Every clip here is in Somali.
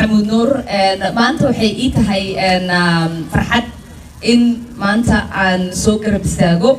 محمود نور maanta waxay ii tahay farxad in maanta aan soo garab istaago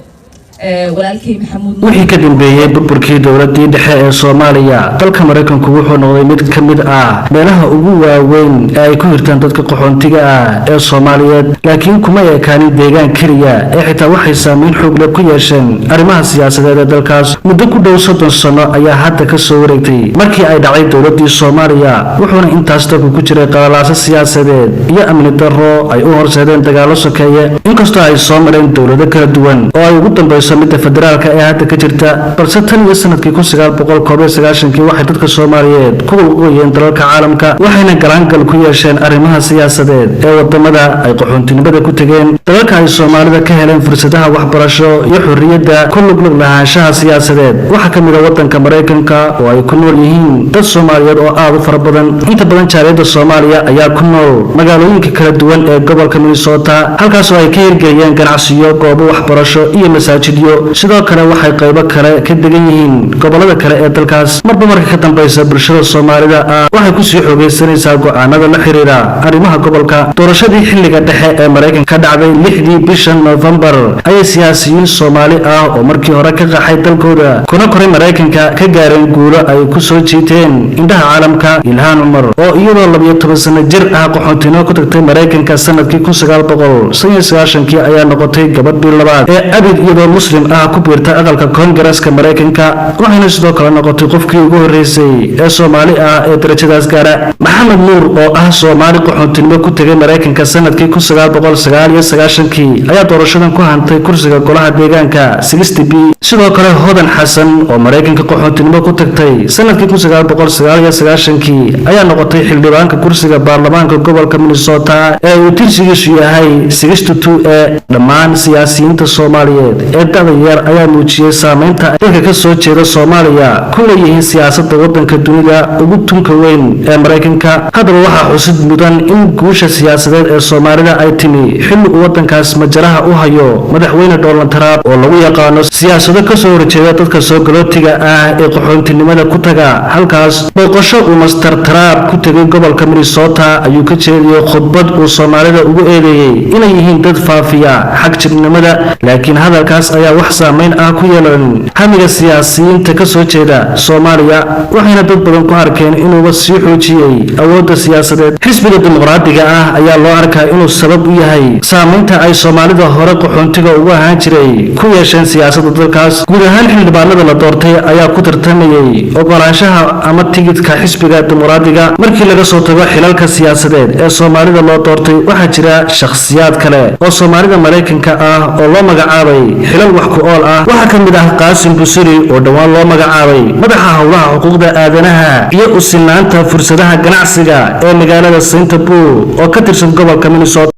walaalkay Maxamuud Nuur wixii ka dambeeyay burburkii dawladda dhexe ee Soomaaliya dalka Mareykanku wuxuu noqday mid ka mid ah meelaha ugu waaweyn ee ay ku hirtaan dadka qaxoontiga ah ee Soomaaliyeed laakiin kuma yeekaan deegaan kaliya ee xitaa waxay saameyn xoog leh ku yeesheen arrimaha siyaasadeed ee dalkaas muddo ku dhow 30 sano ayaa hadda ka soo wareegtay markii ay dhacay dawladdii Soomaaliya wuxuuna intaas dadku ku jiray qalalaas siyaasadeed iyo amni darro ay u horseedeen dagaalo sokeeye inkastoo ay soo mareen dawlado kala duwan oo ay ugu dambeeyeen midda federaalka ee hadda ka jirta balse tan iyo sanadkii 1990 waxay dadka Soomaaliyeed ku uqoyeen dalalka caalamka waxayna galaangal ku yeesheen arrimaha siyaasadeed ee wadamada ay qaxoontinimada ku tageen dalalka ay Soomaalida ka heleen fursadaha waxbarasho iyo xorriyadda ku lug lahaanshaha siyaasadeed waxa ka mid ah wadanka Mareykanka oo ay ku nool yihiin dad Soomaaliyeed oo aad u fara badan inta badan jaaliyada Soomaaliya ayaa ku nool magaalooyinka kala duwan ee gobolka Minnesota halkaas oo ay ka hirgeliyeen ganacsiyo goobo waxbarasho iyo masaajid sidoo kale waxay qaybo kale ka degan yihiin gobolada kale ee dalkaas marba marka ka dambaysa bulshada Soomaalida waxay ku sii xoogeysanaysaa go'aanada la xiriira arrimaha gobolka doorashadii xilliga dhexe ee Mareykanka ka dhacday 6 bisha November ayay siyaasiyiin Soomaali ah oo markii hore ka qaxay dalkooda kuna koray Mareykanka ka gaareen guulo ay ku soo jiiteen indhaha caalamka Ilhaan Umar oo iyadoo 12 sano jir ah qaxoontino ku tagtay Mareykanka sanadkii 1999 ayaa noqotay gabadhii labaad ee abid iyadoo muslim ku biirta aqalka Koongareeska Mareykanka waxayna sidoo kale noqotay qofkii ugu horeysay ee Soomaali ah ee darajadaas gaara Maxamed Nuur oo ah Soomaali qaxoontinimo ku tagay Mareykanka sanadkii 1999 ayaa doorashadan ku hantay kursiga golaha deegaanka 60B sidoo kale Hodan Xasan oo Mareykanka qaxoontinimo ku tagtay sanadkii 1999 ayaa noqotay xildhibaanka kursiga baarlamaanka gobolka Minnesota ee uu tirsigiisu yahay 62 ee dhammaan siyaasiyiinta Soomaaliyeed ee yar ayaa muujiyay saameynta dadka ka soo jeeda Soomaaliya ku leeyihiin siyaasadda wadanka dunida ugu tunka weyn ee Mareykanka hadaba waxa xusid mudan in guusha siyaasadeed ee Soomaalida ay timi xilli uu wadankaas majaraha u hayo madaxweyne Donald Trump oo lagu yaqaan siyaasado ka soo horjeeda dadka soo galootiga ah ee qaxoontinimada ku taga halkaas boqosho uu Mr. Trump ku tagay gobolka Minnesota ayuu ka jeediyay khudbad uu Soomaalida ugu eedeeyay inay yihiin dad faafiya xaq jirnimada laakiin hadalkaas ayaa wax saameyn ku yeelan hamiga siyaasiyiinta ka soo jeeda Soomaaliya waxayna dad badan ku arkeen inuu sii xoojiyay awoodda siyaasadeed xisbiga dimuqraadiga ah ayaa loo arkaa inuu sabab u yahay saameynta ay Soomaalida hore qaxoontiga ugu ahaan jiray ku yeesheen siyaasadda dalkaas guud ahaan xildhibaanada la doortay ayaa ku tartamayay ogolaanshaha ama tigidhka xisbiga dimuqraadiga markii laga soo tago xilalka siyaasadeed ee Soomaalida loo doortay waxaa jira shakhsiyaad kale oo Soomaalida Mareykanka ah oo loo magacaabay xilal wax ku ool waxa ka mid ah Qaasim Busiri oo dhawaan loo magacaabay madaxa hawlaha xuquuqda aadanaha iyo u sinaanta fursadaha ganacsiga ee magaalada St. Paul oo ka tirsan gobolka Minnesota